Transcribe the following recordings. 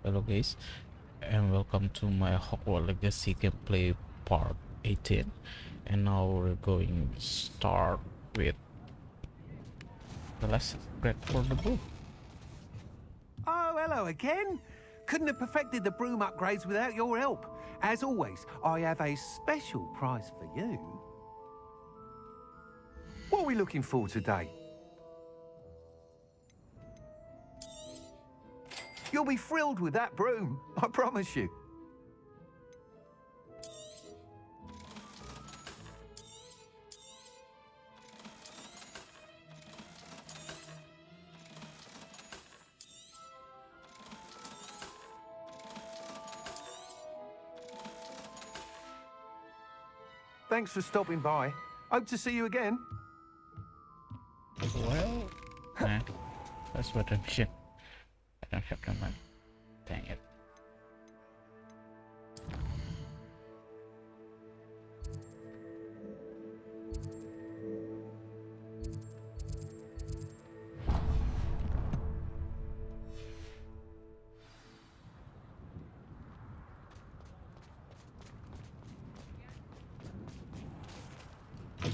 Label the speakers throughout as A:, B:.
A: Hello guys, and welcome to my Hogwarts Legacy gameplay part 18. And now we're going to start with the last upgrade for the broom.
B: Oh, hello again. Couldn't have perfected the broom upgrades without your help. As always, I have a special prize for you. What are we looking for today? You'll be thrilled with that broom, I promise you. Thanks for stopping by. Hope to see you again.
A: Well, nah, that's what I'm shit. I don't have the money. Dang it.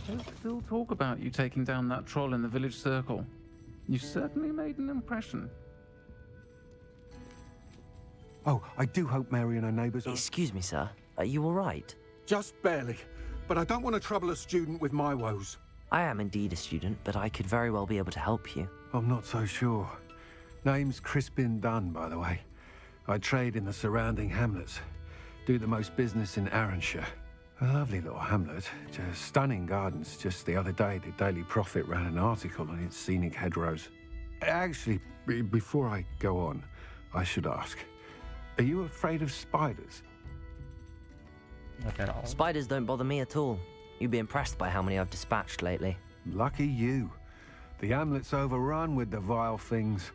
C: There's still talk about you taking down that troll in the village circle. You certainly made an impression.
B: Oh, I do hope Mary and her neighbours are...
D: Excuse me, sir. Are you all right?
E: Just barely. But I don't want to trouble a student with my woes.
D: I am indeed a student, but I could very well be able to help you.
B: I'm not so sure. Name's Crispin Dunn, by the way. I trade in the surrounding hamlets. Do the most business in Arranshire. A lovely little hamlet. Just stunning gardens. Just the other day, the Daily Prophet ran an article on its scenic hedgerows. Actually, before I go on, I should ask. Are you afraid of spiders?
A: Not at all.
D: Spiders don't bother me at all. You'd be impressed by how many I've dispatched lately.
B: Lucky you. The hamlet's overrun with the vile things,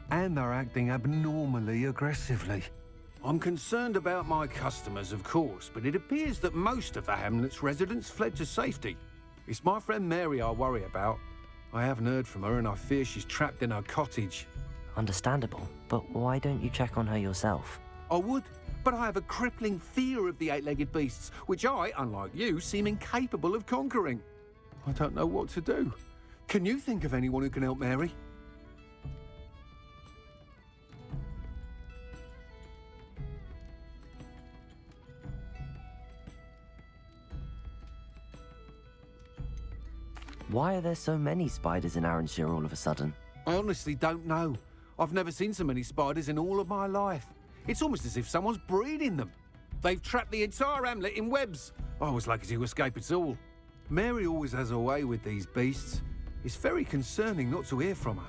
B: and they're acting abnormally aggressively. I'm concerned about my customers, of course, but it appears that most of the hamlet's residents fled to safety. It's my friend Mary I worry about. I haven't heard from her, and I fear she's trapped in her cottage.
D: Understandable, but why don't you check on her yourself?
B: I would, but I have a crippling fear of the eight-legged beasts, which I, unlike you, seem incapable of conquering. I don't know what to do. Can you think of anyone who can help Mary?
D: Why are there so many spiders in Arranshire all of a sudden?
B: I honestly don't know. I've never seen so many spiders in all of my life. It's almost as if someone's breeding them. They've trapped the entire hamlet in webs. I was lucky to escape it all. Mary always has a way with these beasts. It's very concerning not to hear from her.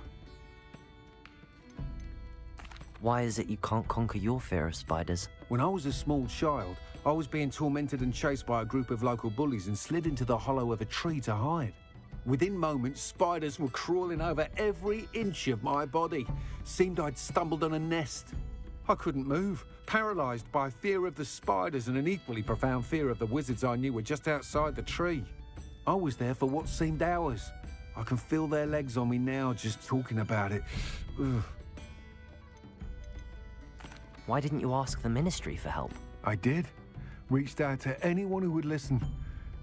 D: Why is it you can't conquer your fear of spiders?
B: When I was a small child, I was being tormented and chased by a group of local bullies and slid into the hollow of a tree to hide. Within moments, spiders were crawling over every inch of my body. Seemed I'd stumbled on a nest. I couldn't move, paralysed by fear of the spiders and an equally profound fear of the wizards I knew were just outside the tree. I was there for what seemed hours. I can feel their legs on me now just talking about it. Ugh.
D: Why didn't you ask the ministry for help?
B: I did. Reached out to anyone who would listen.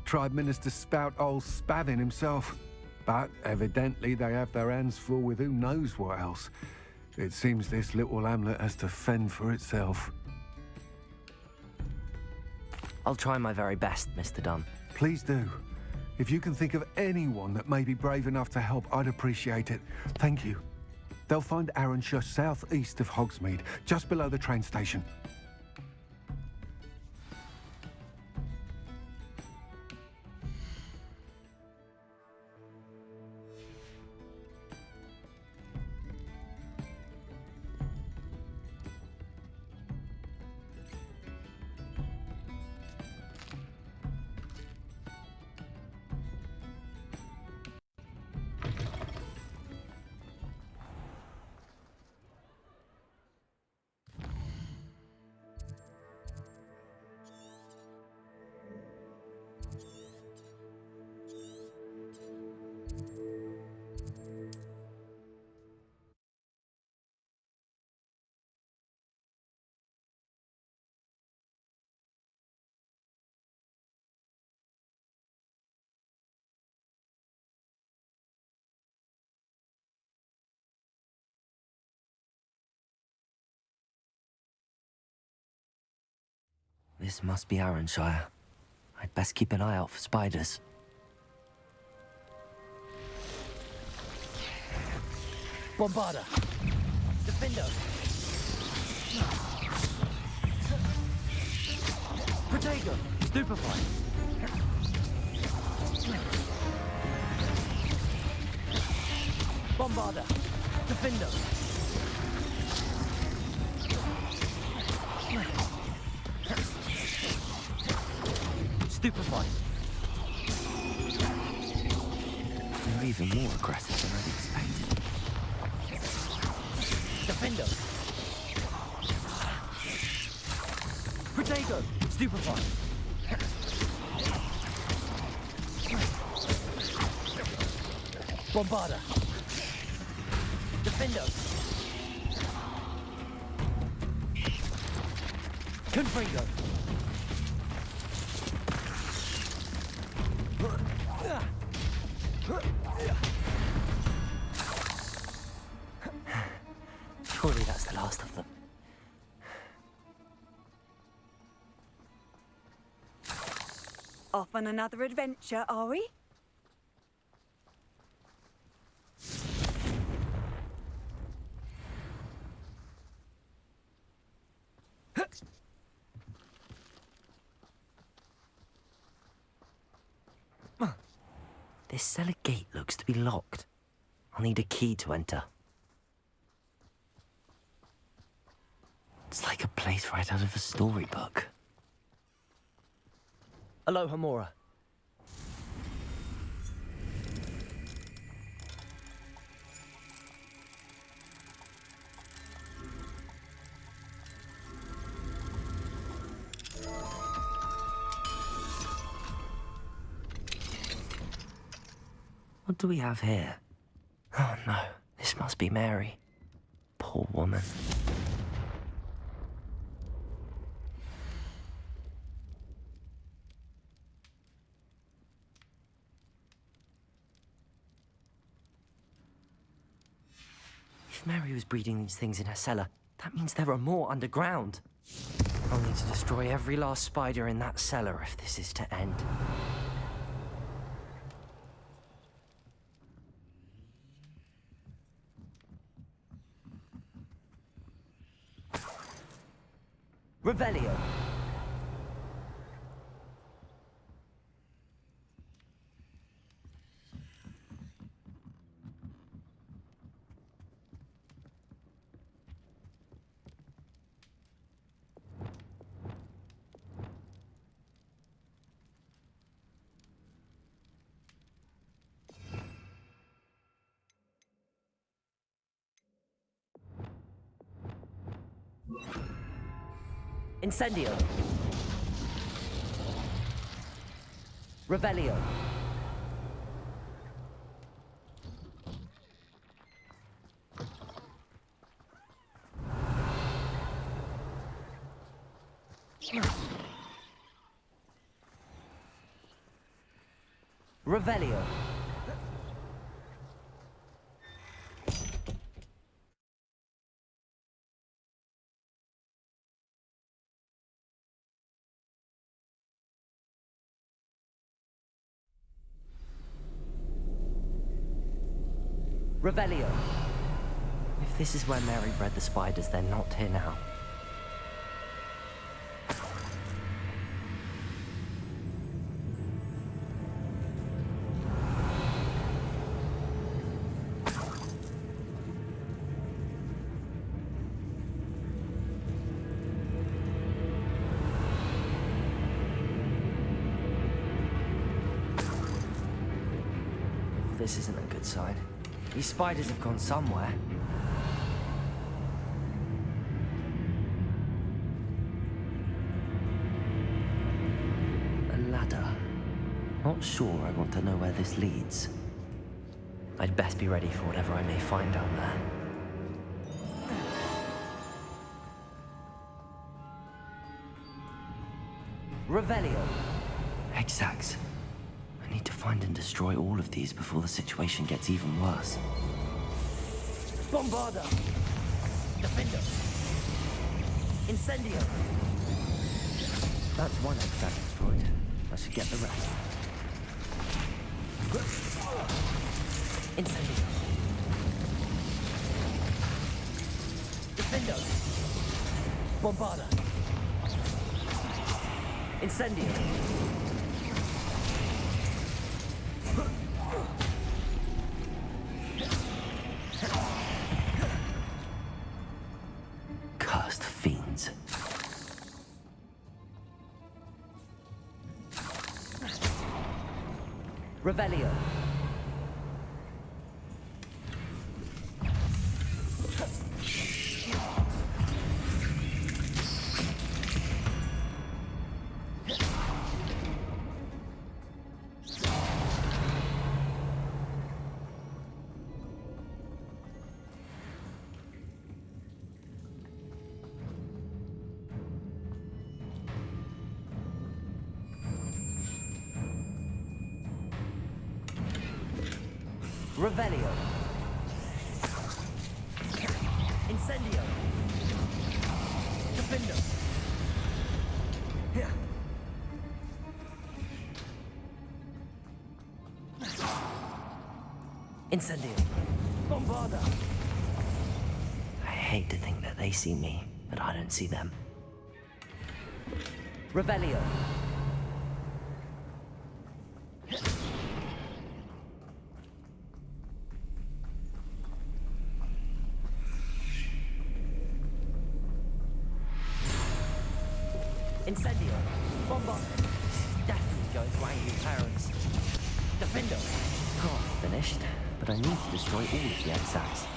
B: Tried Minister Spout old Spavin himself. But evidently they have their hands full with who knows what else. It seems this little hamlet has to fend for itself.
D: I'll try my very best, Mr. Dunn.
B: Please do. If you can think of anyone that may be brave enough to help, I'd appreciate it. Thank you. They'll find Arranshire southeast of Hogsmeade, just below the train station.
D: This must be Arranshire. I'd best keep an eye out for spiders. Bombarda! Defender! Protego! Stupefy! Bombarda! Defender! Stupefy! They're even more aggressive than I'd expected. Defender! Protego! Stupefy! Bombarda! Defender! Confringo! Surely that's the last of them.
F: Off on another adventure, are we?
D: This cellar gate looks to be locked. I'll need a key to enter. It's like a place right out of a storybook. Aloha, Mora. What do we have here? Oh no, this must be Mary. Poor woman. If Mary was breeding these things in her cellar, that means there are more underground. I'll need to destroy every last spider in that cellar if this is to end. Revelio. Incendio. Revelio. Revelio. Revelio. If this is where Mary bred the spiders, they're not here now. This isn't a good sign. These spiders have gone somewhere. A ladder. Not sure I want to know where this leads. I'd best be ready for whatever I may find down there. Revelio. Exact. I need to find and destroy all of these before the situation gets even worse. Bombarda! Defender! Incendio! That's one exact destroyed. I should get the rest. Incendio. Defendo. Bombarda. Incendio. Cursed fiends. Revelio. Revelio. Incendio. Defendo. Here. Incendio. Bombarda. I hate to think that they see me, but I don't see them. Revelio. Incendio. Bombard. Definitely going to angry parents. Defendo. Oh, finished. But I need to destroy all of the exacts.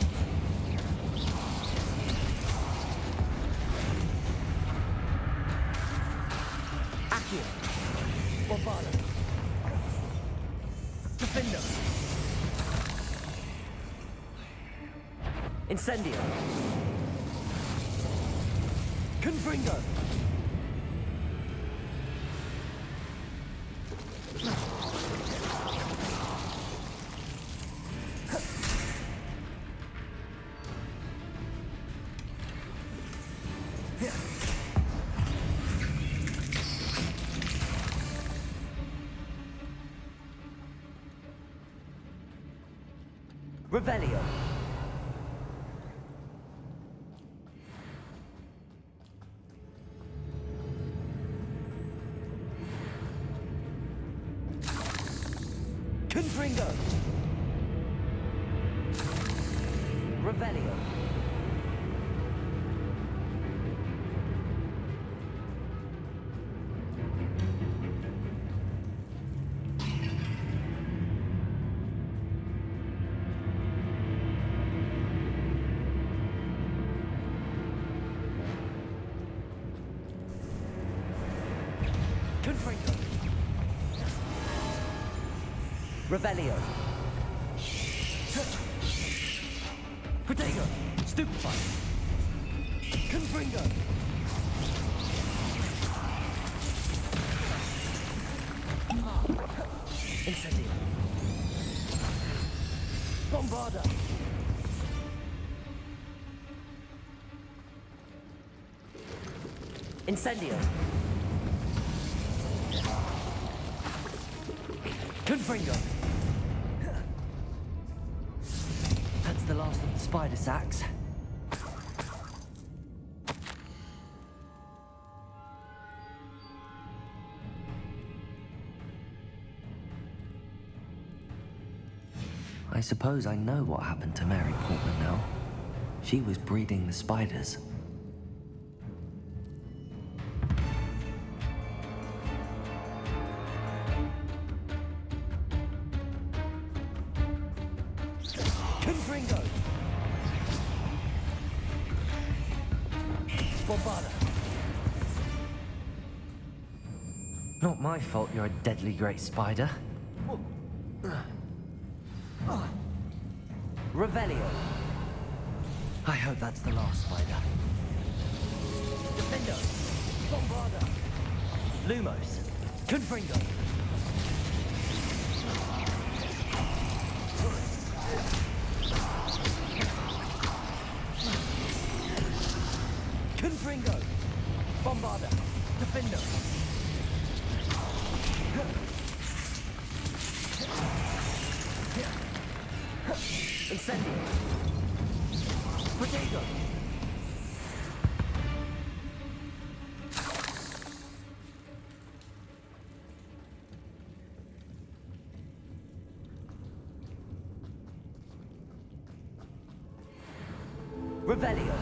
D: Accio. Bombarda. Defendo. Incendio. Confringo. Revelio. Confringo. Revelio. Confringo. Revelio. Protego. Stupefy. Confringo. Incendio. Bombarda. Incendio. Confringo. That's the last of the spider sacks. I suppose I know what happened to Mary Portman now. She was breeding the spiders. Confringo! Bombarda! Not my fault you're a deadly great spider. Revelio. I hope that's the last spider. Defendo. Bombarda. Lumos. Confringo. Confringo. Bombarda. Defendo. Incendio. Potato. Revelio.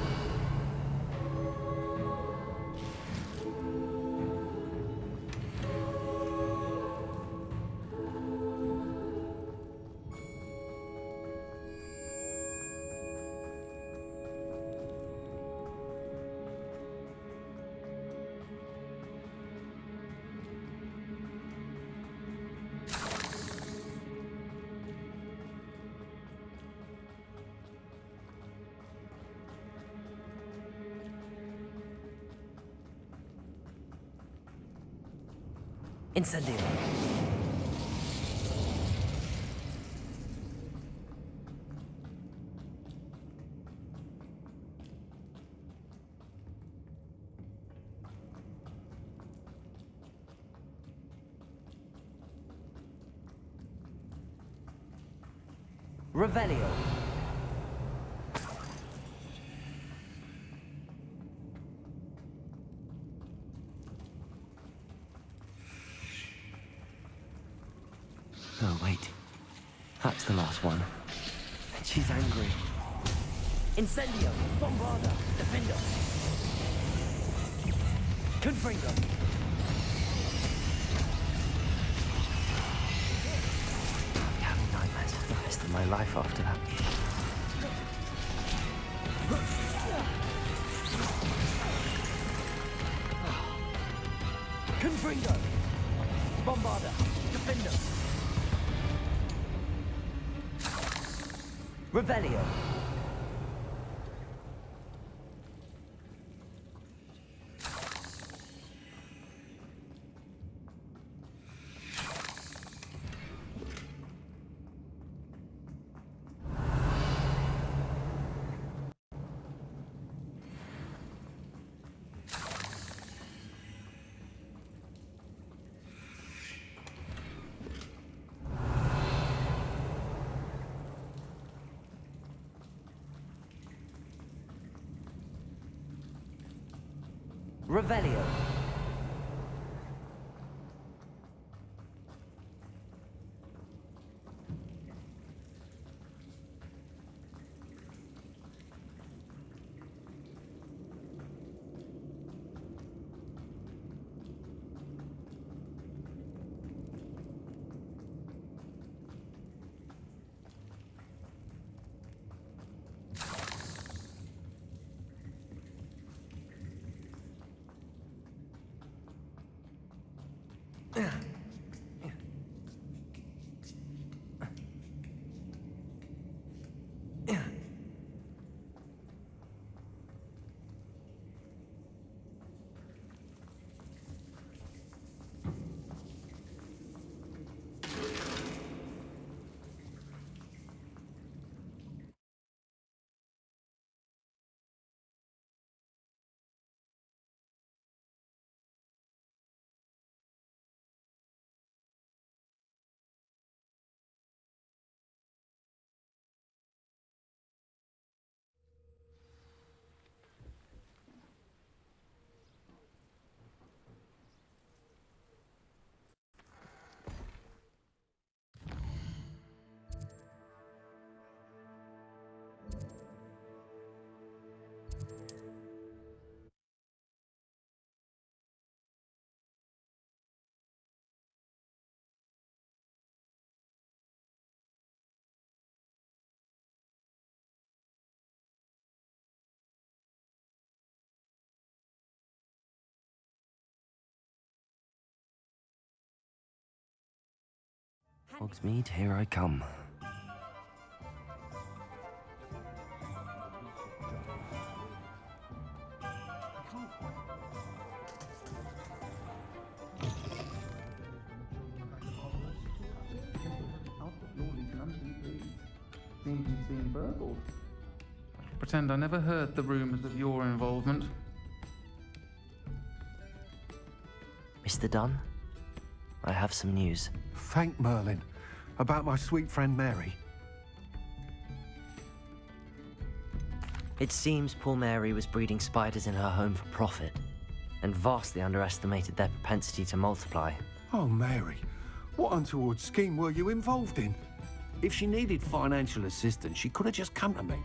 D: Incendio. Revelio. Oh, wait. That's the last one. And she's angry. Incendio! Bombarda! Defendo! Confringo! I'll be having nightmares for the rest of my life after that. Confringo! Bombarda! Defendo! Revelio. Revelio. Hogsmeade, here I come.
C: Pretend I never heard the rumors of your involvement.
D: Mr. Dunn? I have some news.
E: Thank Merlin. About my sweet friend Mary.
D: It seems poor Mary was breeding spiders in her home for profit, and vastly underestimated their propensity to multiply.
E: Oh, Mary. What untoward scheme were you involved in?
B: If she needed financial assistance, she could have just come to me.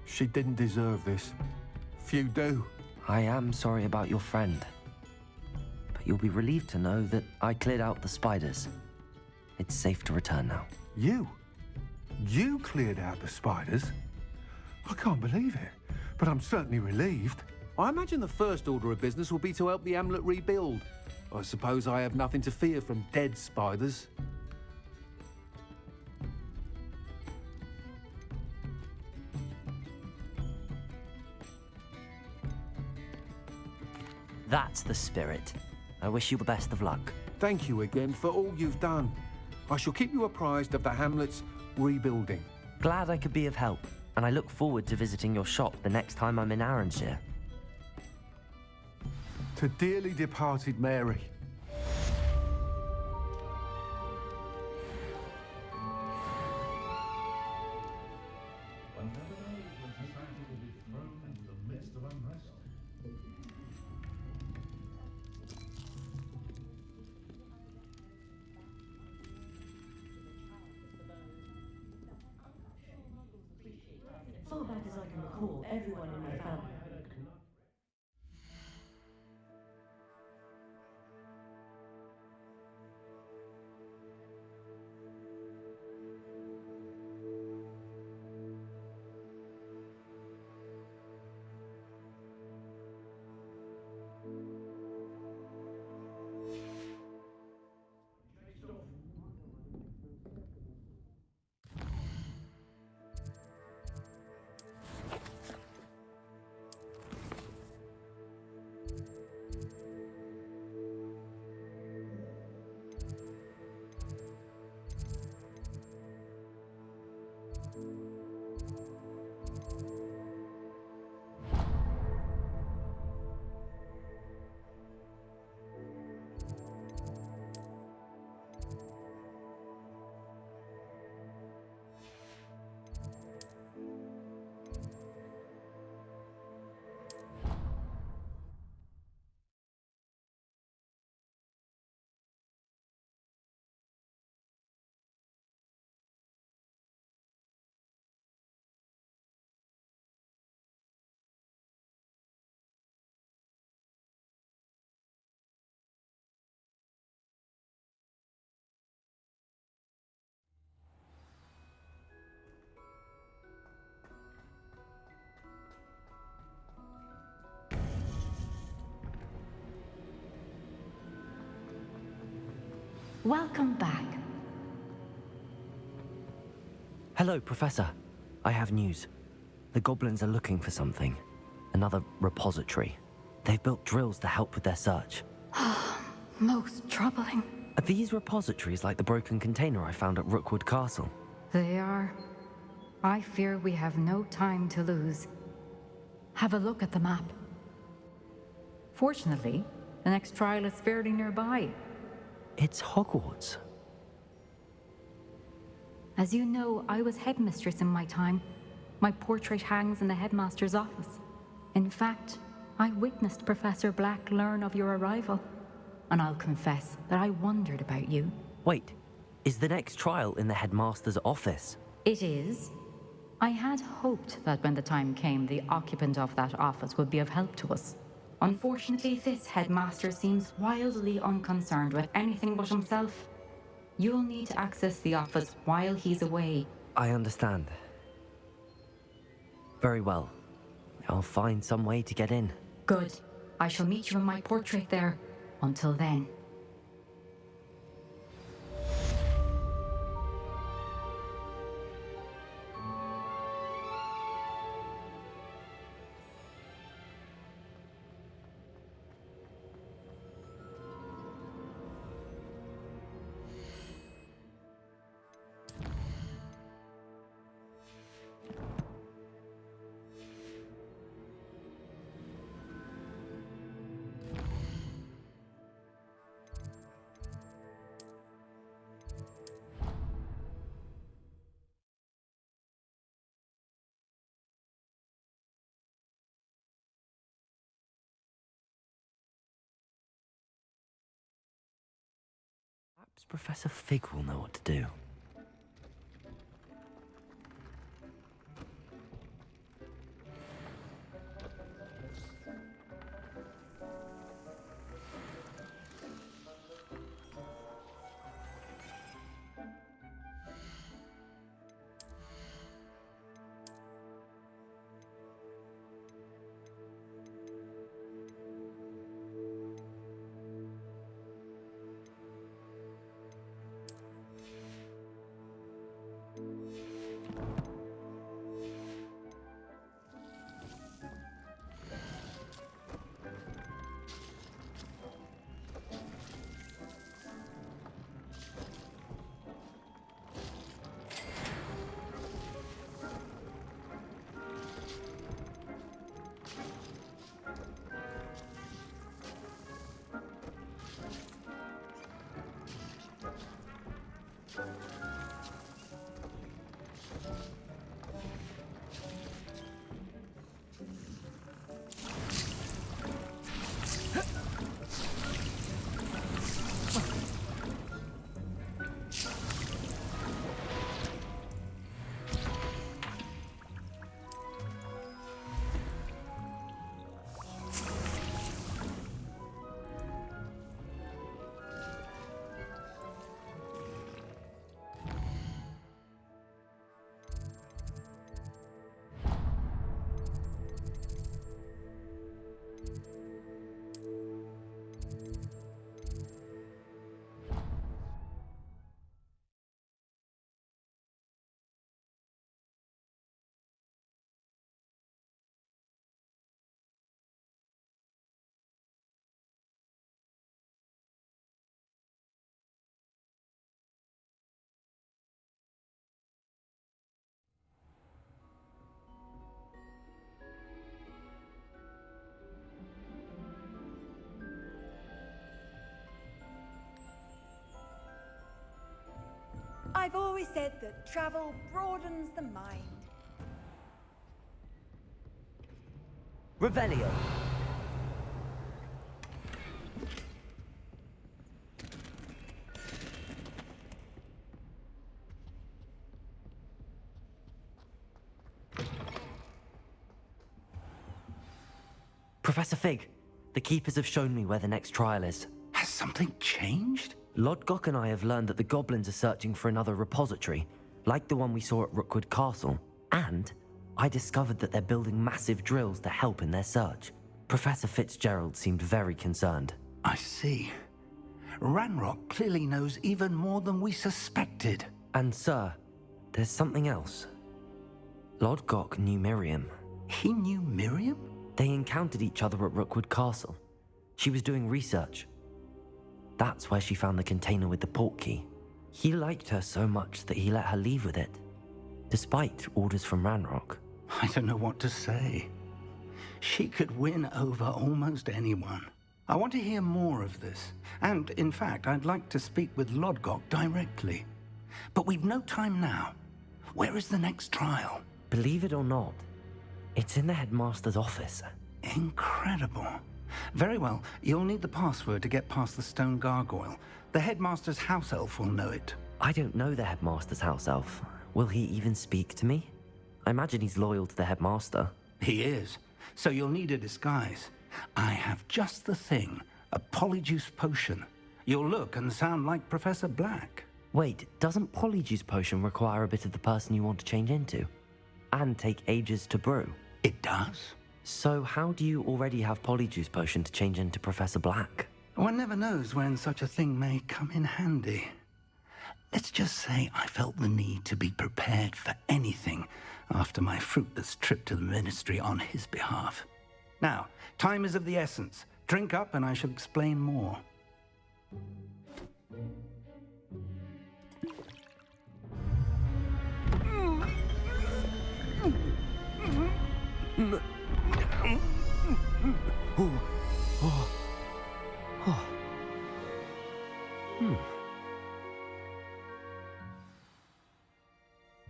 E: She didn't deserve this. Few do.
D: I am sorry about your friend, but you'll be relieved to know that I cleared out the spiders. It's safe to return now.
E: You? You cleared out the spiders? I can't believe it, but I'm certainly relieved.
B: I imagine the first order of business will be to help the amulet rebuild. I suppose I have nothing to fear from dead spiders.
D: That's the spirit. I wish you the best of luck.
B: Thank you again for all you've done. I shall keep you apprised of the hamlet's rebuilding.
D: Glad I could be of help, and I look forward to visiting your shop the next time I'm in Arranshire.
E: To dearly departed Mary.
G: Far back as I can recall, everyone in my family.
H: Welcome back.
D: Hello, Professor. I have news. The goblins are looking for something. Another repository. They've built drills to help with their search.
H: Most troubling.
D: Are these repositories like the broken container I found at Rookwood Castle?
H: They are. I fear we have no time to lose. Have a look at the map. Fortunately, the next trial is fairly nearby.
D: It's Hogwarts.
H: As you know, I was headmistress in my time. My portrait hangs in the headmaster's office. In fact, I witnessed Professor Black learn of your arrival. And I'll confess that I wondered about you.
D: Wait, is the next trial in the headmaster's office?
H: It is. I had hoped that when the time came, the occupant of that office would be of help to us. Unfortunately, this headmaster seems wildly unconcerned with anything but himself. You'll need to access the office while he's away.
D: I understand. Very well. I'll find some way to get in.
H: Good. I shall meet you in my portrait there. Until then.
D: Perhaps Professor Fig will know what to do.
F: I've always said that travel broadens the mind.
D: Revelio. Professor Fig, the Keepers have shown me where the next trial is.
B: Has something changed?
D: Lodgok and I have learned that the goblins are searching for another repository, like the one we saw at Rookwood Castle. And I discovered that they're building massive drills to help in their search. Professor Fitzgerald seemed very concerned.
B: I see. Ranrock clearly knows even more than we suspected.
D: And sir, there's something else. Lodgok knew Miriam.
B: He knew Miriam?
D: They encountered each other at Rookwood Castle. She was doing research. That's where she found the container with the port key. He liked her so much that he let her leave with it, despite orders from Ranrock.
B: I don't know what to say. She could win over almost anyone. I want to hear more of this. And, in fact, I'd like to speak with Lodgok directly. But we've no time now. Where is the next trial?
D: Believe it or not, it's in the Headmaster's office.
B: Incredible. Very well, you'll need the password to get past the stone gargoyle. The Headmaster's house elf will know it.
D: I don't know the Headmaster's house elf. Will he even speak to me? I imagine he's loyal to the Headmaster.
B: He is. So you'll need a disguise. I have just the thing. A Polyjuice potion. You'll look and sound like Professor Black.
D: Wait, doesn't Polyjuice potion require a bit of the person you want to change into? And take ages to brew?
B: It does.
D: So how do you already have Polyjuice potion to change into Professor Black?
B: One never knows when such a thing may come in handy. Let's just say I felt the need to be prepared for anything after my fruitless trip to the Ministry on his behalf. Now, time is of the essence. Drink up and I shall explain more.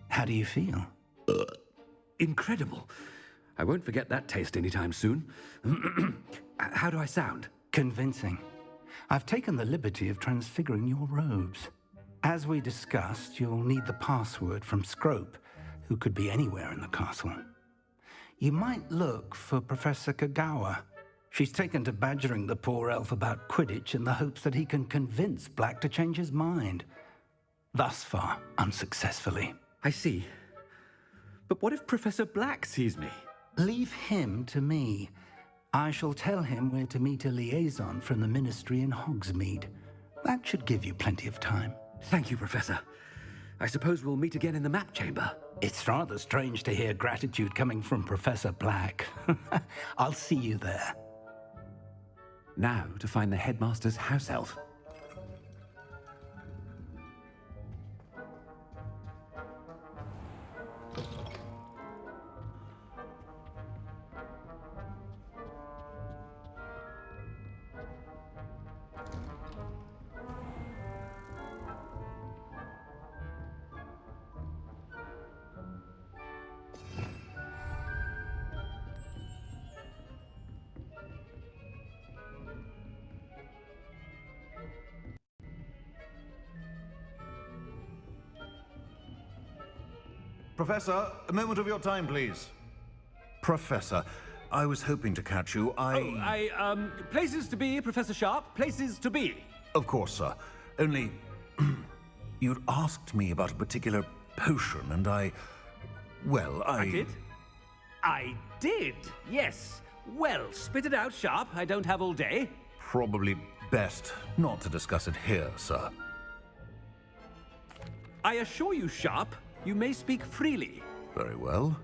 B: How do you feel?
I: Incredible. I won't forget that taste anytime soon. How do I sound?
B: Convincing.
J: I've taken the liberty of transfiguring your robes. As we discussed, you'll need the password from Scrope, who could be anywhere in the castle. You might look for Professor Kagawa. She's taken to badgering the poor elf about Quidditch in the hopes that he can convince Black to change his mind. Thus far, unsuccessfully.
I: I see. But what if Professor Black sees me?
J: Leave him to me. I shall tell him where to meet a liaison from the Ministry in Hogsmeade. That should give you plenty of time.
I: Thank you, Professor. I suppose we'll meet again in the map chamber.
J: It's rather strange to hear gratitude coming from Professor Black. I'll see you there.
I: Now to find the Headmaster's house elf.
K: Professor, a moment of your time, please. Professor, I was hoping to catch you.
L: Places to be, Professor Sharp. Places to be.
K: Of course, sir. Only, you'd asked me about a particular potion, and I
L: did? I did, yes. Well, spit it out, Sharp. I don't have all day.
K: Probably best not to discuss it here, sir.
L: I assure you, Sharp, you may speak freely.
K: Very well.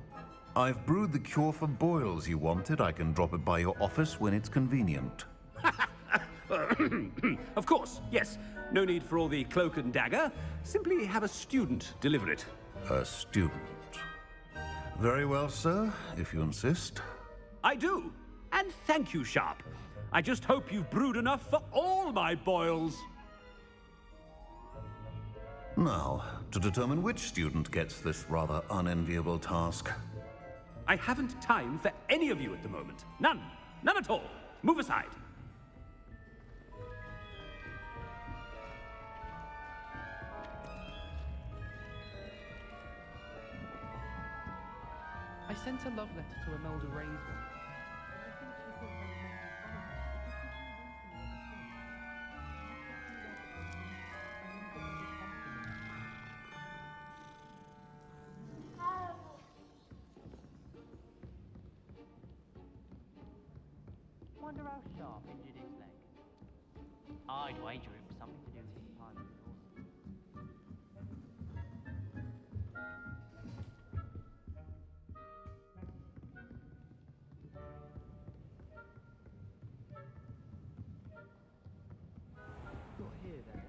K: I've brewed the cure for boils you wanted. I can drop it by your office when it's convenient.
L: Of course, yes. No need for all the cloak and dagger. Simply have a student deliver it.
K: A student. Very well, sir, if you insist.
L: I do. And thank you, Sharp. I just hope you've brewed enough for all my boils.
K: Now, to determine which student gets this rather unenviable task.
L: I haven't time for any of you at the moment. None. None at all. Move aside.
C: I sent a love letter to Imelda Raven.
M: Wonder how Sharp injured his leg. I'd wager it was something to do with his time with Dawson.
C: Got here then.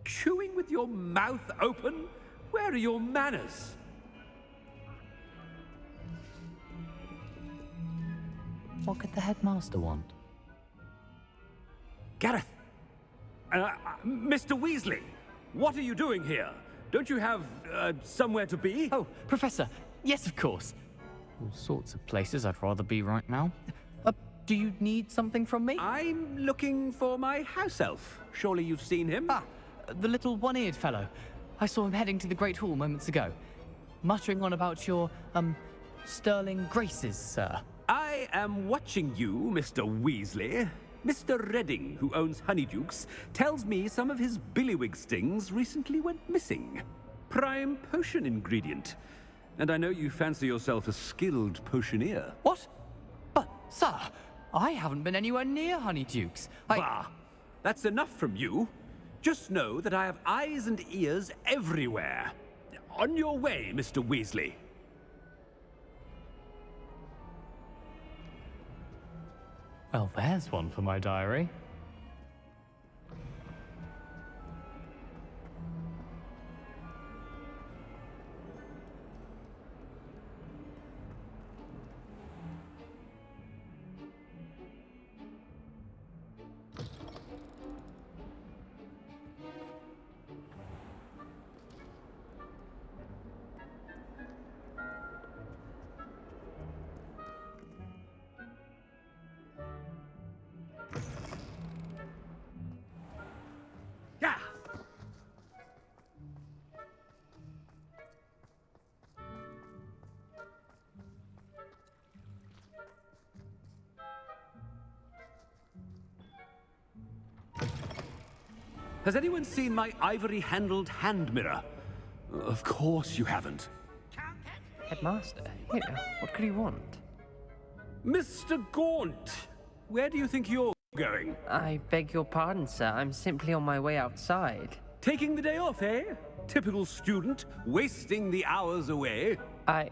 L: Chewing with your mouth open? Where are your manners?
N: What could the headmaster want?
L: Gareth! Mr. Weasley, what are you doing here? Don't you have, somewhere to be?
N: Oh, Professor, yes, of course. All sorts of places I'd rather be right now.
O: Do you need something from me?
L: I'm looking for my house elf. Surely you've seen him?
O: Ah, the little one-eared fellow. I saw him heading to the Great Hall moments ago, muttering on about your, sterling graces, sir.
L: I am watching you, Mr. Weasley. Mr. Redding, who owns Honeydukes, tells me some of his billywig stings recently went missing. Prime potion ingredient. And I know you fancy yourself a skilled potioneer.
O: What? But, sir, I haven't been anywhere near Honeydukes.
L: Bah! That's enough from you. Just know that I have eyes and ears everywhere. On your way, Mr. Weasley.
O: Well, there's one for my diary.
L: Yeah. Has anyone seen my ivory-handled hand mirror? Of course you haven't.
N: Headmaster, here, what could he want?
L: Mr. Gaunt, where do you think you're going?
N: I beg your pardon, sir. I'm simply on my way outside.
L: Taking the day off, eh? Typical student, wasting the hours away.
N: I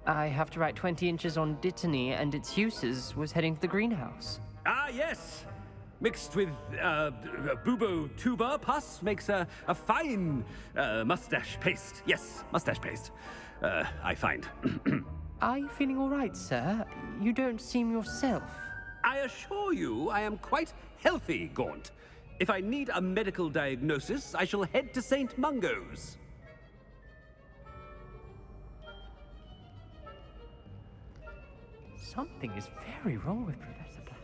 N: have to write 20 inches on Dittany and its uses. Was heading to the greenhouse.
L: Ah, yes. Mixed with bubo tuber pus makes a fine mustache paste. Yes, mustache paste. I find.
N: Are you feeling all right, sir? You don't seem yourself.
L: I assure you I am quite healthy, Gaunt. If I need a medical diagnosis, I shall head to St. Mungo's.
N: Something is very wrong with Professor Black.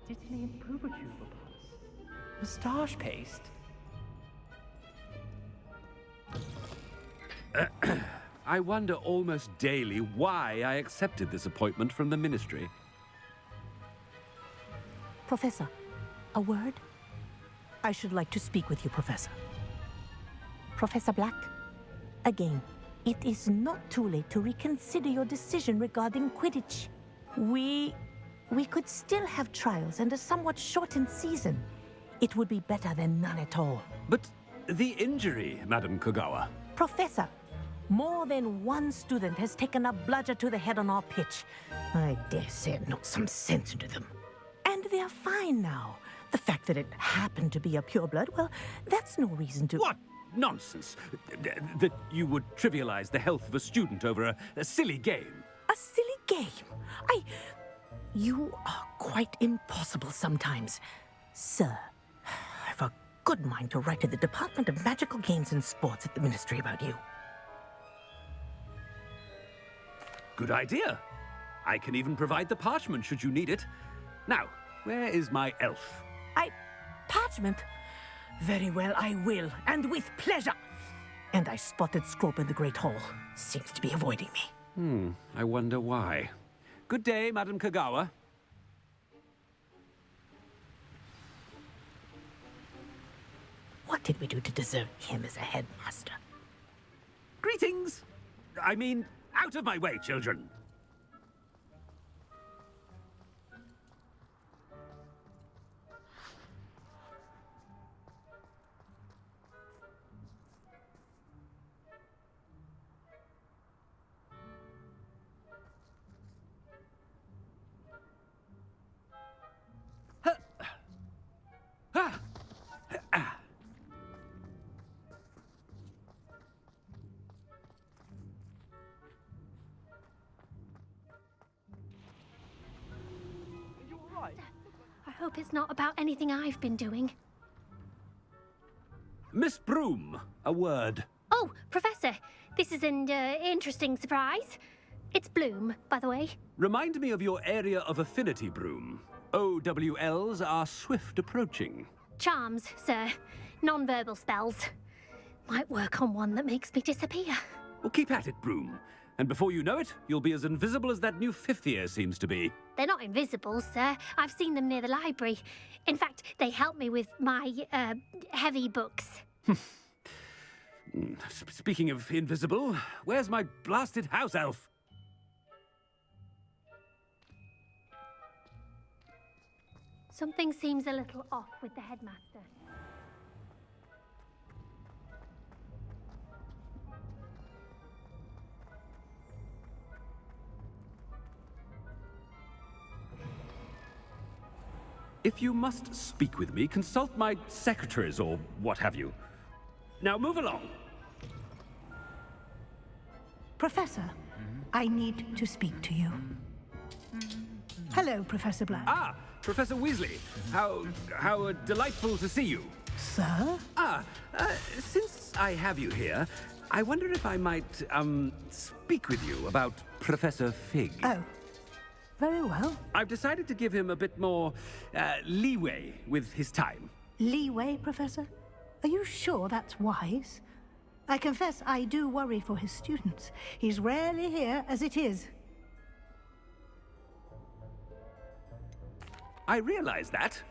N: Dittany and pubertuber pus. Moustache paste.
L: I wonder almost daily why I accepted this appointment from the Ministry.
P: Professor, a word? I should like to speak with you, Professor. Professor Black, again, it is not too late to reconsider your decision regarding Quidditch. We could still have trials and a somewhat shortened season. It would be better than none at all.
L: But the injury, Madam Kogawa.
P: Professor, more than one student has taken a bludger to the head on our pitch. I dare say it knocked some sense into them. And they're fine now. The fact that it happened to be a pureblood, well, that's no reason to...
L: What nonsense! That you would trivialize the health of a student over a silly game.
P: A silly game? You are quite impossible sometimes. Sir, I've a good mind to write to the Department of Magical Games and Sports at the Ministry about you.
L: Good idea. I can even provide the parchment should you need it. Now, where is my elf?
P: Parchment? Very well, I will, and with pleasure. And I spotted Scrope in the Great Hall. Seems to be avoiding me.
L: I wonder why. Good day, Madam Kogawa.
P: What did we do to deserve him as a headmaster?
L: Greetings! I mean, out of my way, children!
Q: I hope it's not about anything I've been doing.
L: Miss Broom, a word.
Q: Oh, Professor, this is an interesting surprise. It's Bloom, by the way.
L: Remind me of your area of affinity, Broom. OWLs are swift approaching.
Q: Charms, sir. Non-verbal spells. Might work on one that makes me disappear.
L: Well, keep at it, Broom. And before you know it, you'll be as invisible as that new fifth year seems to be.
Q: They're not invisible, sir. I've seen them near the library. In fact, they help me with my, heavy books.
L: Speaking of invisible, where's my blasted house elf?
Q: Something seems a little off with the headmaster.
L: If you must speak with me, consult my secretaries or what have you. Now move along.
R: Professor, I need to speak to you. Hello, Professor Black.
L: Ah, Professor Weasley. How delightful to see you.
R: Sir?
L: Since I have you here, I wonder if I might, speak with you about Professor Fig.
R: Oh, very well.
L: I've decided to give him a bit more, leeway with his time.
R: Leeway, Professor? Are you sure that's wise? I confess I do worry for his students. He's rarely here as it is.
L: I realize that,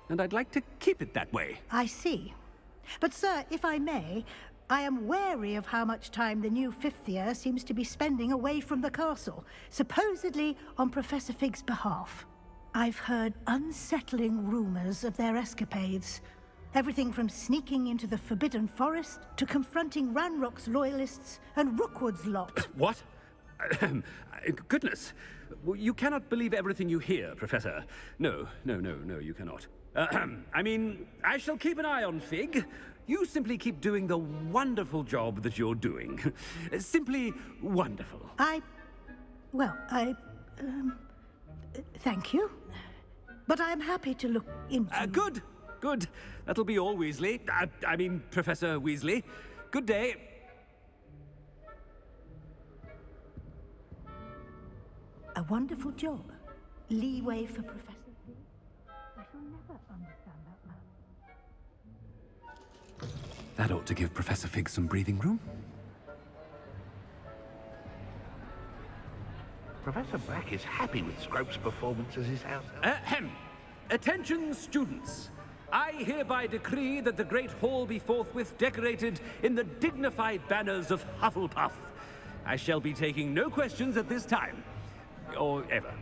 L: and I'd like to keep it that way.
R: I see. But, sir, if I may, I am wary of how much time the new fifth year seems to be spending away from the castle, supposedly on Professor Fig's behalf. I've heard unsettling rumors of their escapades. Everything from sneaking into the Forbidden Forest to confronting Ranrock's loyalists and Rookwood's lot.
L: What? Goodness. You cannot believe everything you hear, Professor. No, you cannot. I mean, I shall keep an eye on Fig. You simply keep doing the wonderful job that you're doing. Simply wonderful.
R: Thank you. But I'm happy to look into...
L: Good. That'll be all, Weasley. I mean, Professor Weasley. Good day.
R: A wonderful job. Leeway for Professor Fig. I shall never understand that man.
I: That ought to give Professor Fig some breathing room.
S: Professor Black is happy with Scrope's performance as his house.
L: Attention, students. I hereby decree that the Great Hall be forthwith decorated in the dignified banners of Hufflepuff. I shall be taking no questions at this time. Or ever.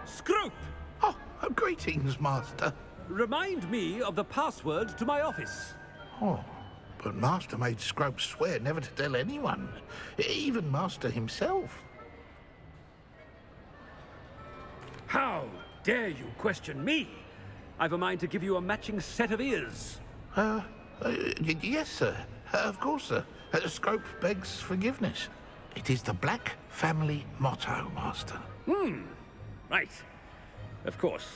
L: Scrope!
S: Oh, greetings, Master.
L: Remind me of the password to my office.
S: Oh, but Master made Scrope swear never to tell anyone, even Master himself.
L: How dare you question me? I've a mind to give you a matching set of ears.
S: Yes, sir. Of course, sir. Scrope begs forgiveness. It is the Black family motto, Master.
L: Right. Of course.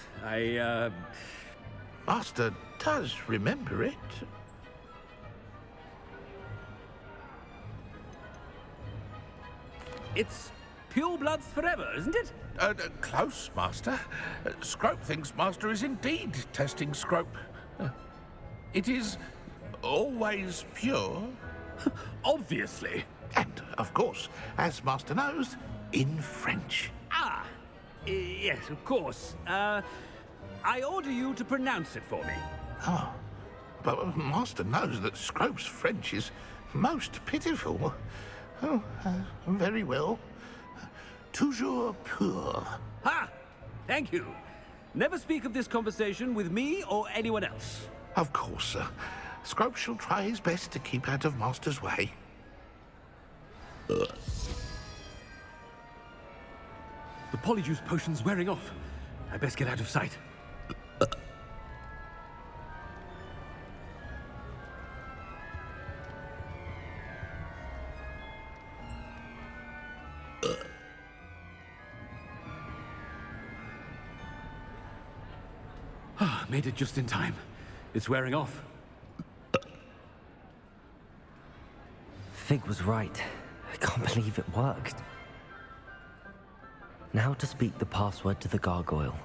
S: Master does remember it.
L: It's pure bloods forever, isn't it?
S: Close, Master. Scrope thinks Master is indeed testing Scrope. It is always pure.
L: Obviously.
S: And, of course, as Master knows, in French.
L: Yes, of course. I order you to pronounce it for me.
S: Oh, but Master knows that Scrope's French is most pitiful. Oh, very well. Toujours pur.
L: Ha! Thank you. Never speak of this conversation with me or anyone else.
S: Of course, sir. Scrope shall try his best to keep out of Master's way.
L: The Polyjuice potion's wearing off. I best get out of sight. Made it just in time. It's wearing off.
D: Fig was right. I can't believe it worked. Now to speak the password to the gargoyle.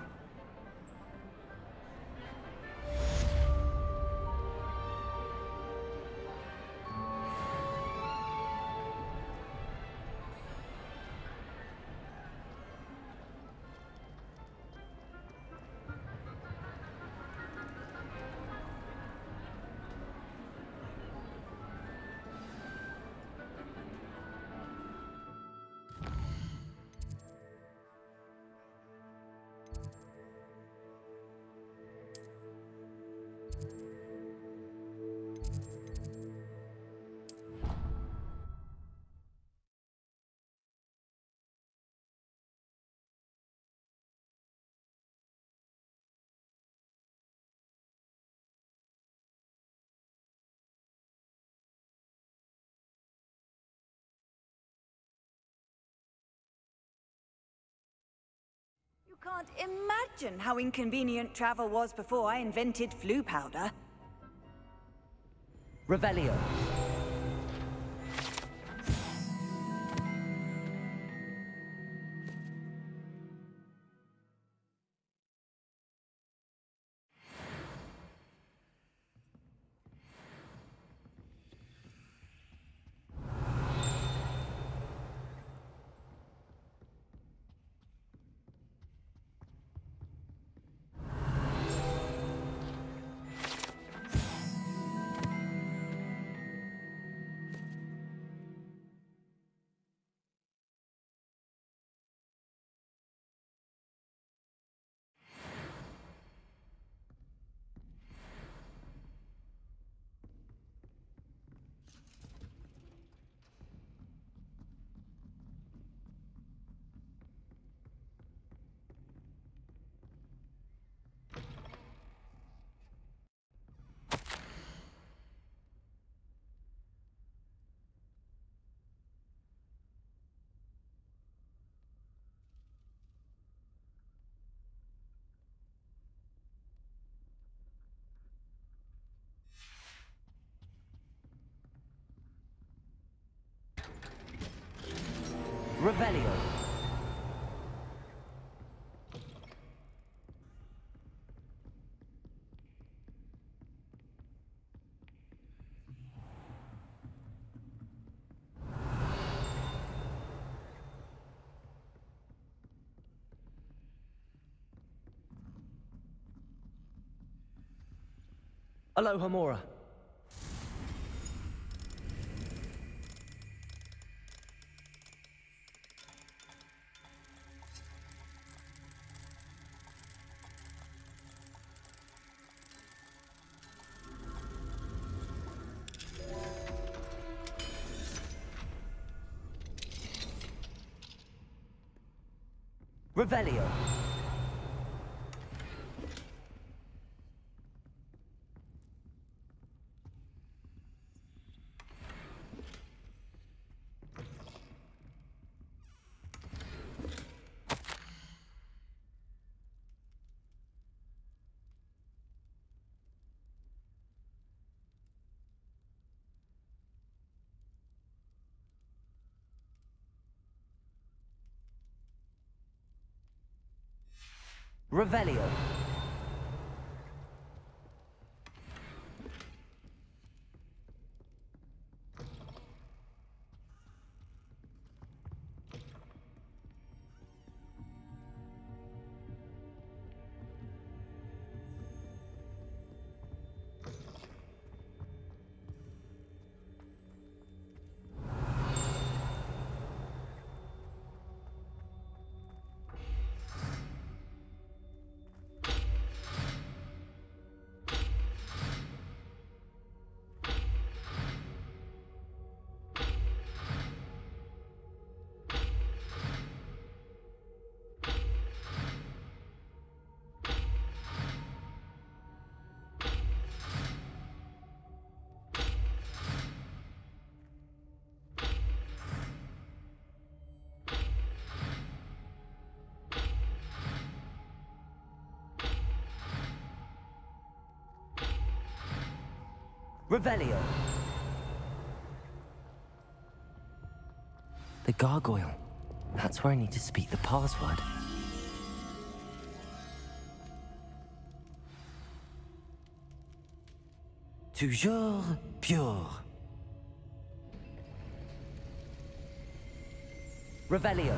F: You can't imagine how inconvenient travel was before I invented flu powder.
D: Revelio. Revelio. Aloha Mora. Revelio. Revelio. Revelio. The gargoyle. That's where I need to speak the password. Toujours pure. Revelio.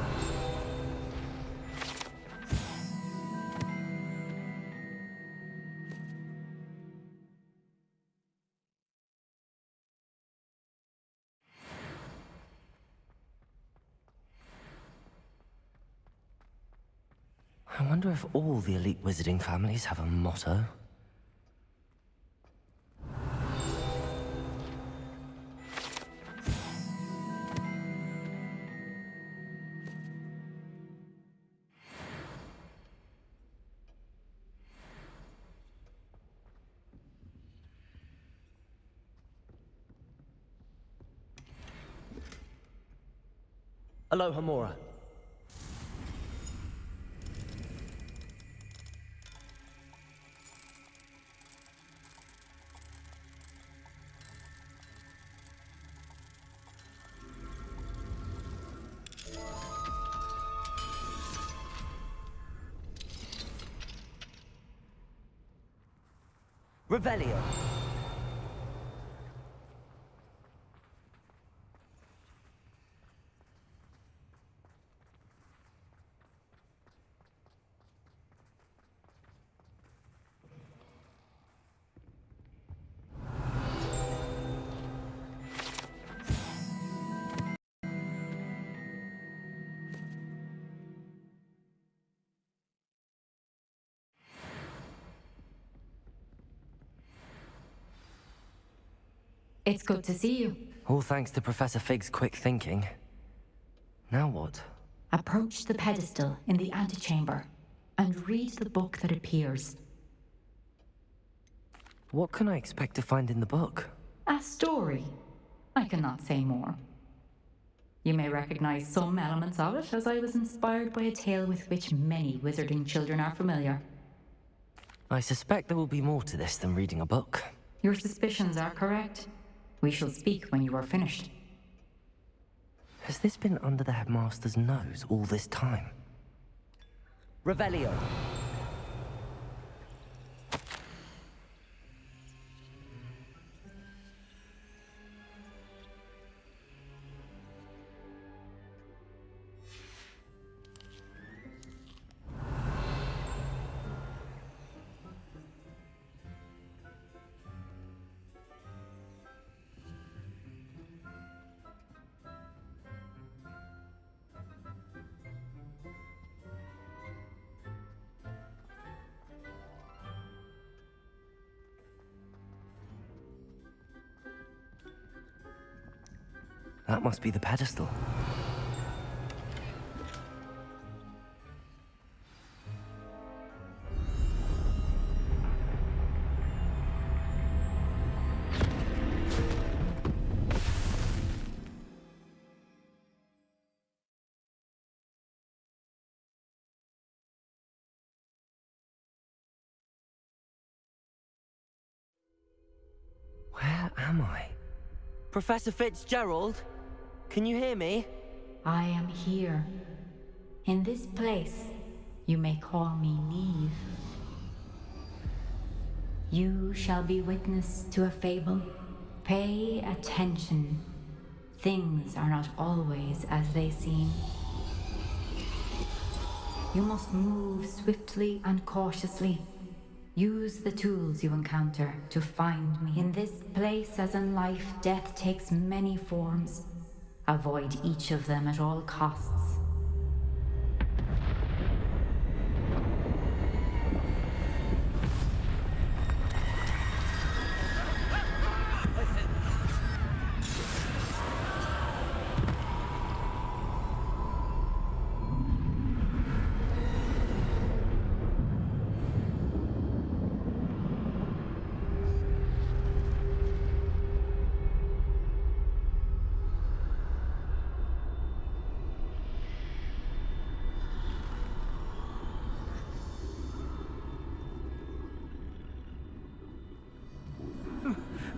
D: I wonder if all the elite wizarding families have a motto. Aloha Mora. Revelio.
H: It's good to see you.
D: All thanks to Professor Fig's quick thinking. Now what?
H: Approach the pedestal in the antechamber and read the book that appears.
D: What can I expect to find in the book?
H: A story. I cannot say more. You may recognize some elements of it, as I was inspired by a tale with which many wizarding children are familiar.
D: I suspect there will be more to this than reading a book.
H: Your suspicions are correct. We shall speak when you are finished.
D: Has this been under the Headmaster's nose all this time? Revelio. That must be the pedestal. Where am I? Professor Fitzgerald? Can you hear me?
H: I am here. In this place, you may call me Neve. You shall be witness to a fable. Pay attention. Things are not always as they seem. You must move swiftly and cautiously. Use the tools you encounter to find me. In this place, as in life, death takes many forms. Avoid each of them at all costs.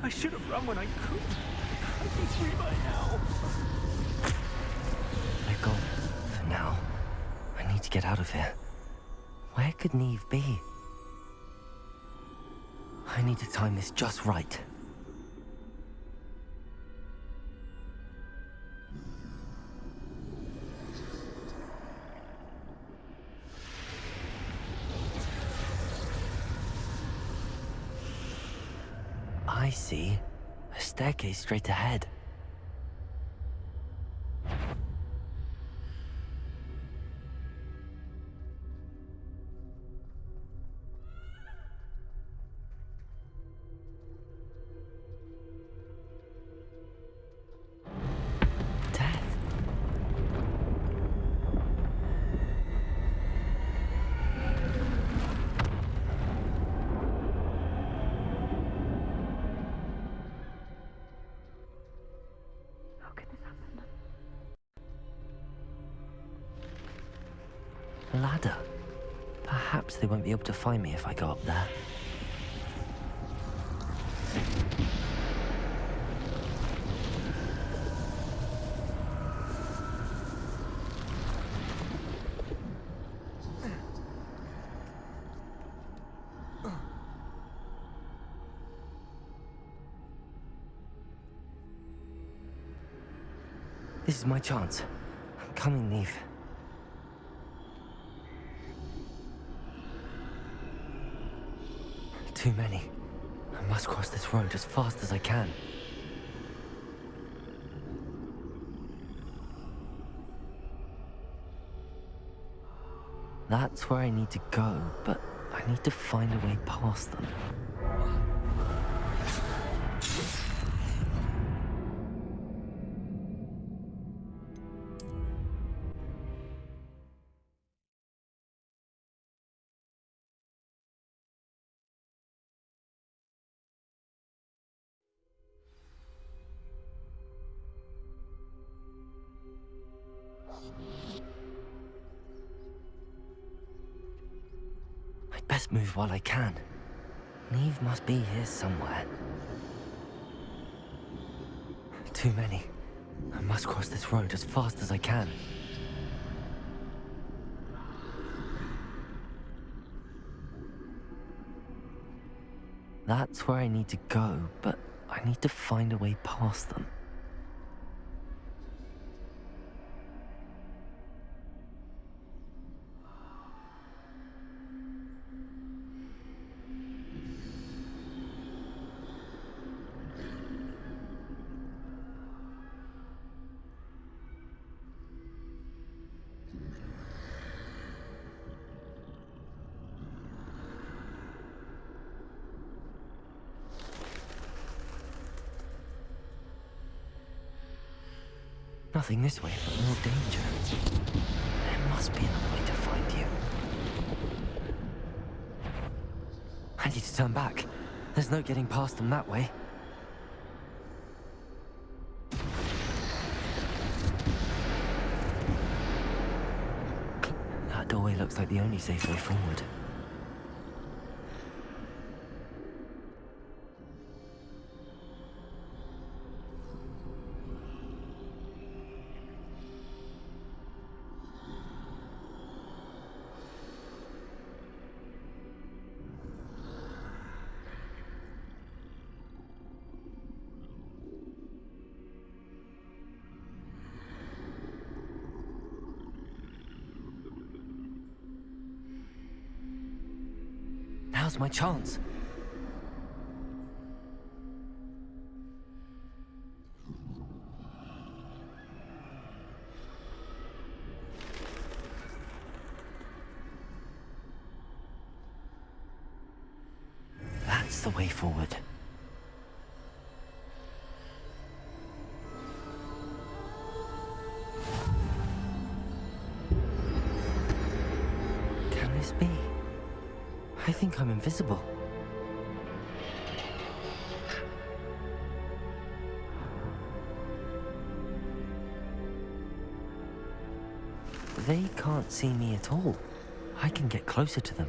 L: I should have run when I could. I'd be free by now.
D: They're gone. For now. I need to get out of here. Where could Neve be? I need to time this just right. I see. A staircase straight ahead. A ladder. Perhaps they won't be able to find me if I go up there. This is my chance. I'm coming, Neve. Too many. I must cross this road as fast as I can. That's where I need to go, but I need to find a way past them. I'd best move while I can. Neve must be here somewhere. Too many. I must cross this road as fast as I can. That's where I need to go, but I need to find a way past them. Nothing this way, but more danger. There must be another way to find you. I need to turn back. There's no getting past them that way. That doorway looks like the only safe way forward. Now's my chance. That's the way forward. Can this be? I think I'm invisible. They can't see me at all. I can get closer to them.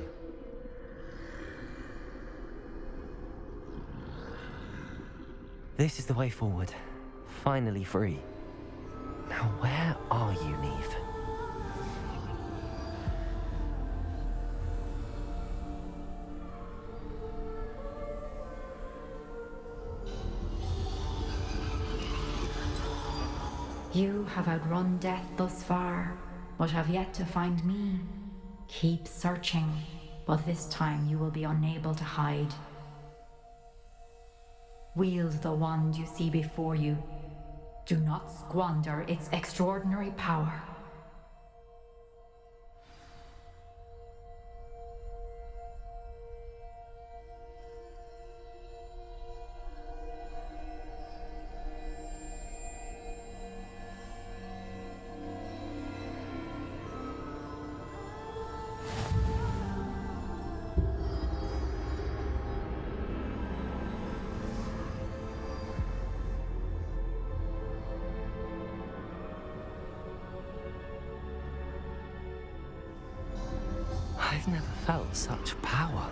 D: This is the way forward. Finally free. Now where are you, Neve?
H: You have outrun death thus far, but have yet to find me. Keep searching, but this time you will be unable to hide. Wield the wand you see before you. Do not squander its extraordinary power.
D: I've never felt such power.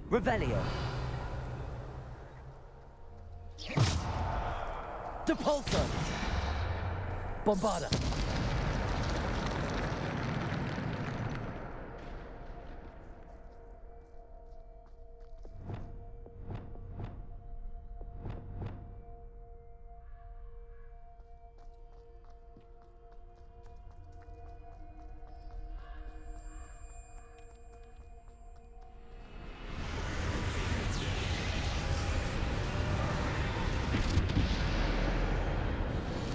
D: Revelio. Depulso. Bombarda.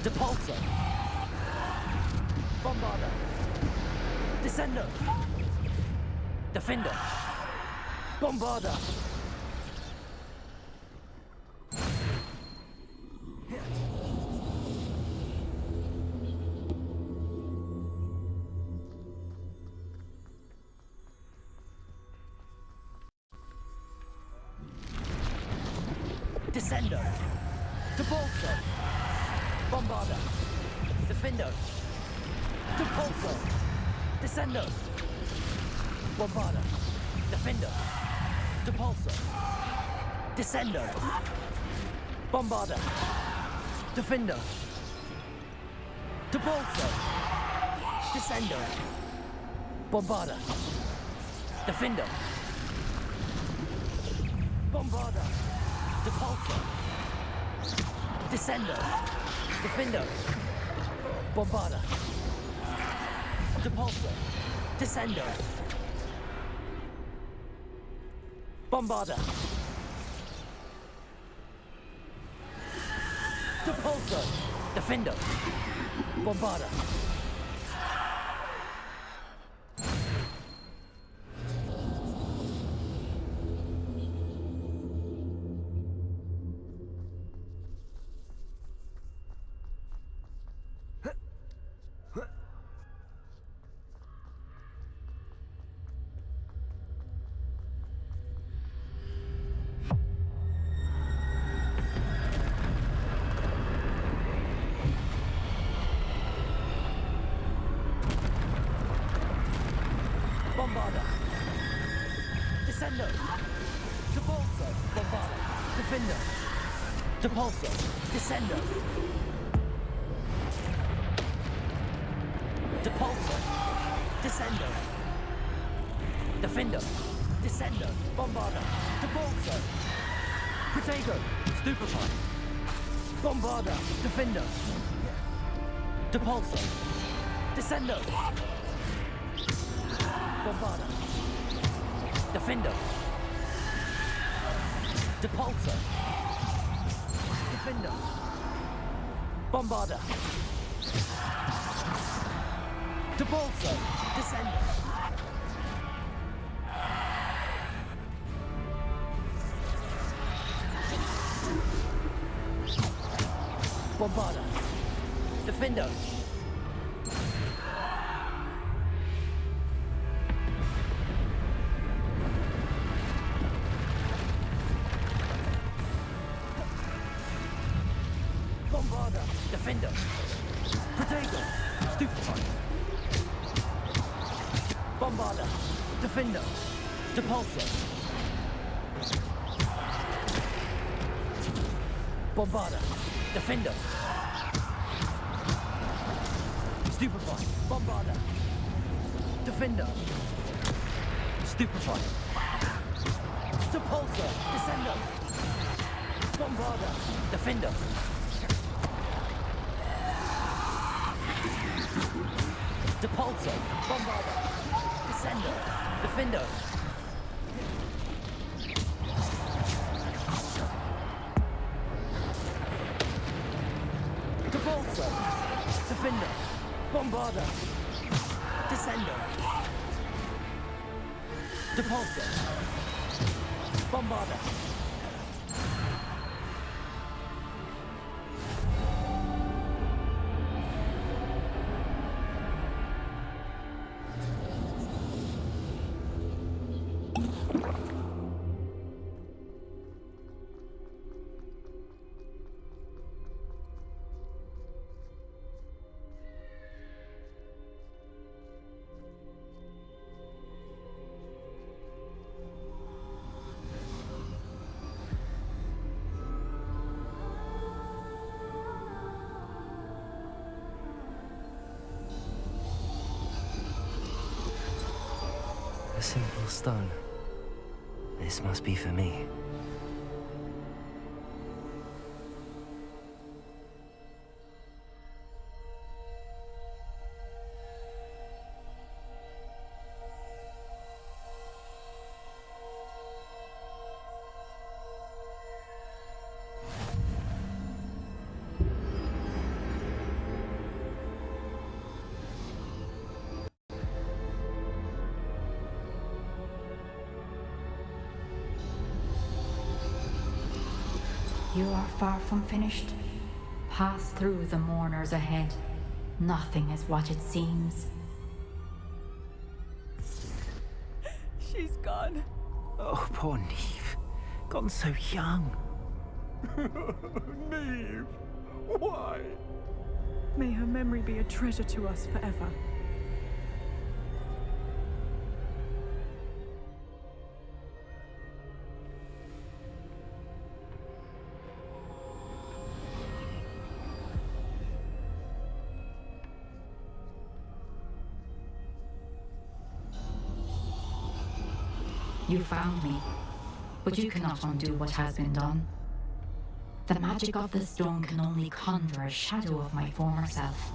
D: Depulso. Bombarda. Descendo. Defender. Bombarda. Descendo. Depulso. Bombarda. Defendo. Depulso. Descendo. Bombarda. Defendo. Depulso. Descendo. Bombarda. Defendo. Depulso. Descendo. Bombarda. Defendo. Bombarda. Depulso. Descendo. Defendo. Bombarda. Depulso. Descendo. Bombarda. Depulso. Defendo. Bombarda. Bombarda. Descendo. Depulso. Bombarda. Defendo. Depulso. Descendo. Depulso. Descendo. Defendo. Descendo. Bombarda. Depulso. Protego. Stupefy. Bombarda. Defendo. Depulso. Descendo. Bombarda. Defendo. Depulso. Defendo. Bombarda. Depulso. Descendo. Bombarda. Defendo. Bombarda. Defendo. Protego. Stupefy. Bombarda. Defendo. Depulso.
O: Bombarda. Defender. Stupefy. Bombarda. Defender. Stupefy. Depulsor. Descender. Bombarda. Defender. Depulsor. Bombarda. Descender. Defender. Depulsor. Defender. Bombarda. Descender. Depulsor. Bombarda.
D: A simple stone. This must be for me.
H: You are far from finished. Pass through the mourners ahead. Nothing is what it seems.
T: She's gone.
B: Oh, poor Neve. Gone so young.
T: Neve! Why? May her memory be a treasure to us forever.
H: You found me, but you cannot undo what has been done. The magic of the stone can only conjure a shadow of my former self.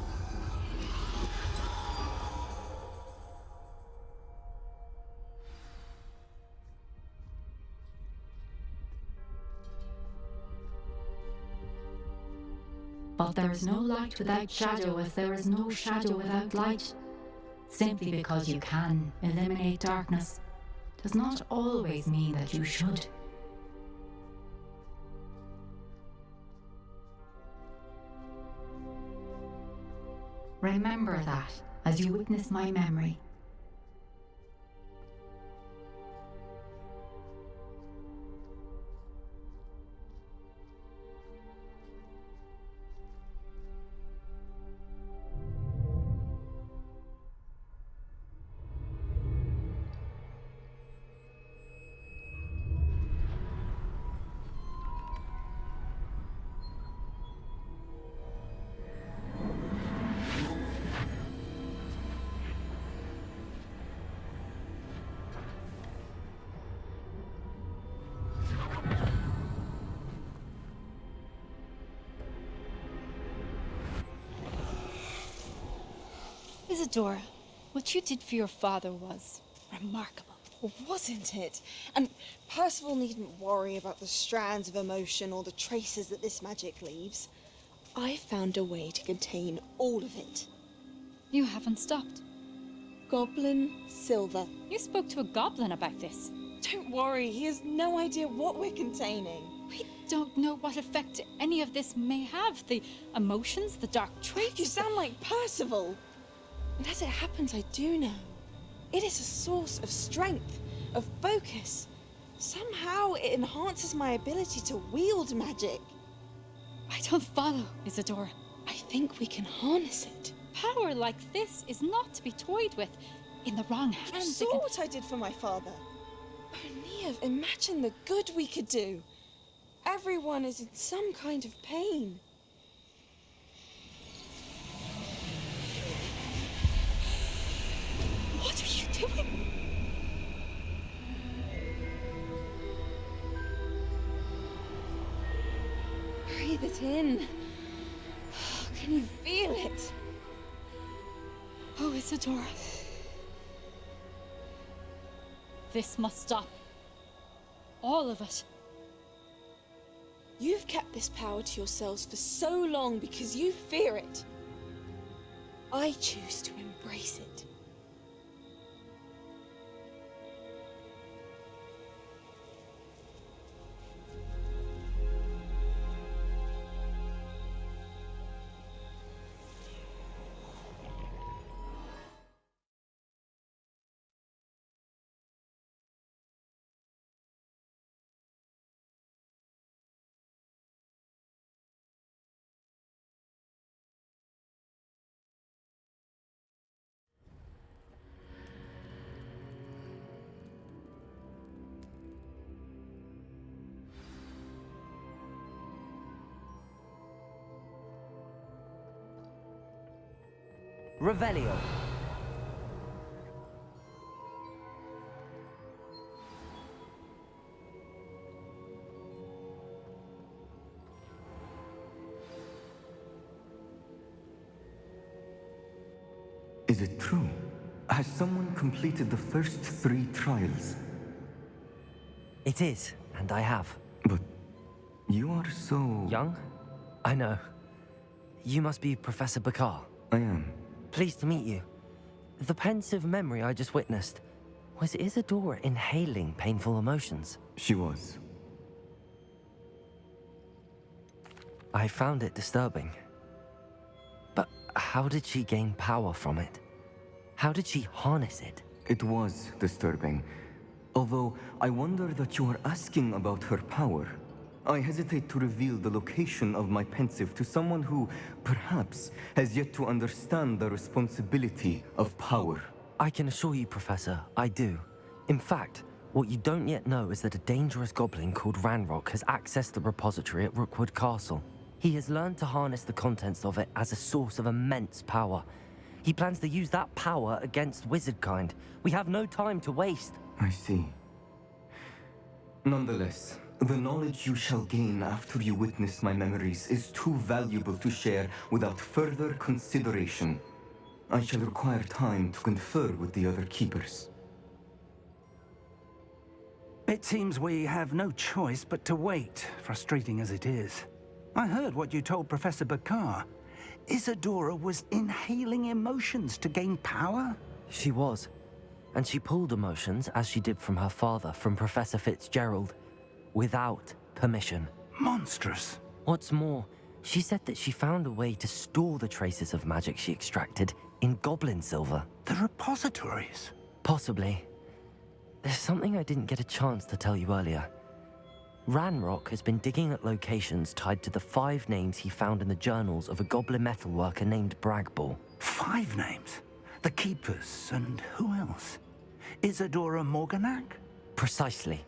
H: But there is no light without shadow, as there is no shadow without light. Simply because you can eliminate darkness does not always mean that you should. Remember that as you witness my memory.
U: Isadora, what you did for your father was remarkable.
V: Well, wasn't it? And Percival needn't worry about the strands of emotion or the traces that this magic leaves. I found a way to contain all of it.
U: You haven't stopped.
V: Goblin Silver.
U: You spoke to a goblin about this.
V: Don't worry, he has no idea what we're containing.
U: We don't know what effect any of this may have. The emotions, the dark traits.
V: You sound like Percival. And as it happens, I do know. It is a source of strength, of focus. Somehow it enhances my ability to wield magic.
U: I don't follow, Isadora.
V: I think we can harness it.
U: Power like this is not to be toyed with. In the wrong hands.
V: You saw what I did for my father. Oh, Neve, imagine the good we could do. Everyone is in some kind of pain. What are you doing? Breathe it in. Can you feel it?
U: Oh, Isadora. This must stop. All of it.
V: You've kept this power to yourselves for so long because you fear it. I choose to embrace it.
D: Revelio.
A: Is it true? Has someone completed the first 3 trials?
D: It is, and I have.
A: But you are so...
D: Young? I know. You must be Professor Bakar.
A: I am.
D: Pleased to meet you. The pensive memory I just witnessed, was Isadora inhaling painful emotions?
A: She was.
D: I found it disturbing. But how did she gain power from it? How did she harness it?
A: It was disturbing. Although I wonder that you are asking about her power. I hesitate to reveal the location of my pensive to someone who, perhaps, has yet to understand the responsibility of power.
D: I can assure you, Professor, I do. In fact, what you don't yet know is that a dangerous goblin called Ranrock has accessed the repository at Rookwood Castle. He has learned to harness the contents of it as a source of immense power. He plans to use that power against wizardkind. We have no time to waste.
A: I see. Nonetheless, the knowledge you shall gain after you witness my memories is too valuable to share without further consideration. I shall require time to confer with the other keepers.
J: It seems we have no choice but to wait, frustrating as it is. I heard what you told Professor Bakar. Isadora was inhaling emotions to gain power?
D: She was. And she pulled emotions, as she did from her father, from Professor Fitzgerald, without permission.
J: Monstrous.
D: What's more, she said that she found a way to store the traces of magic she extracted in goblin silver.
J: The repositories?
D: Possibly. There's something I didn't get a chance to tell you earlier. Ranrock has been digging at locations tied to the 5 names he found in the journals of a goblin metalworker named Bragball.
J: 5 names? The Keepers, and who else? Isadora Morganac?
D: Precisely.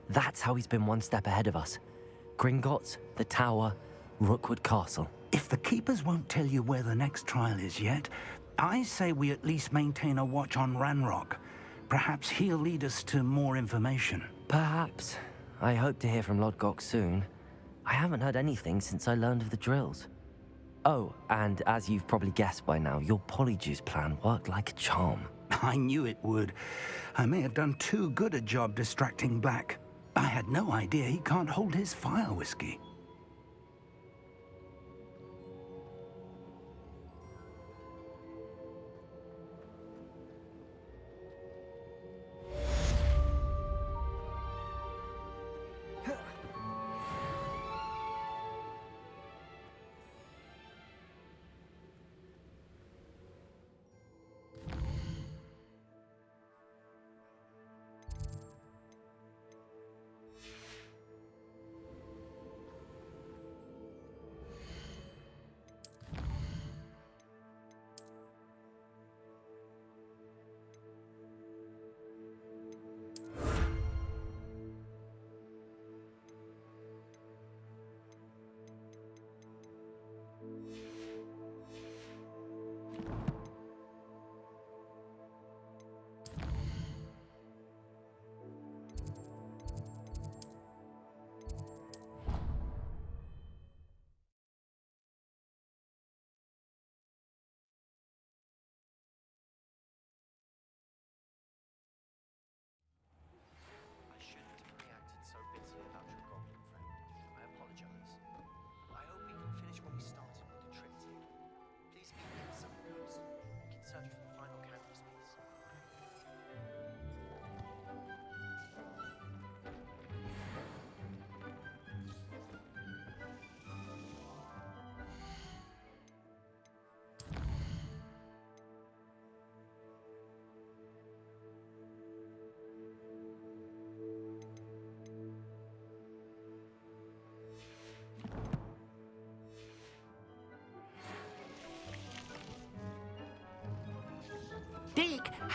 D: That's how he's been one step ahead of us. Gringotts, the Tower, Rookwood Castle.
J: If the Keepers won't tell you where the next trial is yet, I say we at least maintain a watch on Ranrock. Perhaps he'll lead us to more information.
D: Perhaps. I hope to hear from Lodgok soon. I haven't heard anything since I learned of the drills. Oh, and as you've probably guessed by now, your Polyjuice plan worked like a charm.
J: I knew it would. I may have done too good a job distracting Black. I had no idea he can't hold his fire whiskey.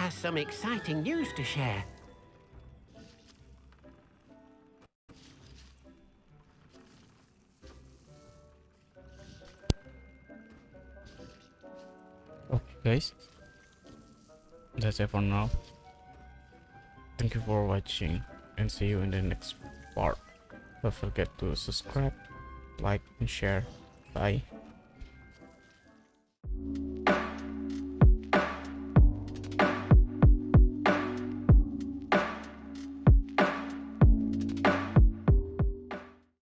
E: has some exciting news to share.
G: Okay, guys, that's it for now. Thank you for watching and see you in the next part. Don't forget to subscribe, like, and share. Bye.